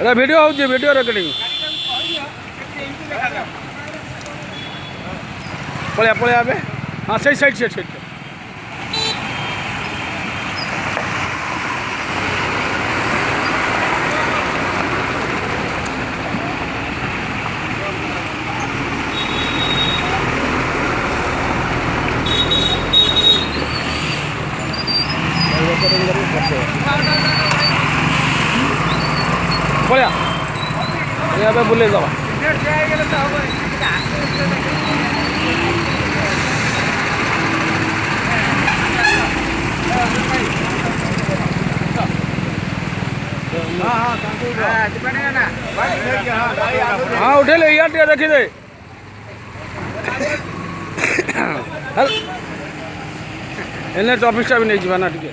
এটা ভিডিও হচ্ছে, video recording. পড়ে পড়ে যাবে। হ্যাঁ সেই সাইড সাইডটা। পড়ে যাবে বলে যাওয়া। हाँ उठे ले यार टे रखी दे। एन एच ऑफिस भी नहीं जाना टे।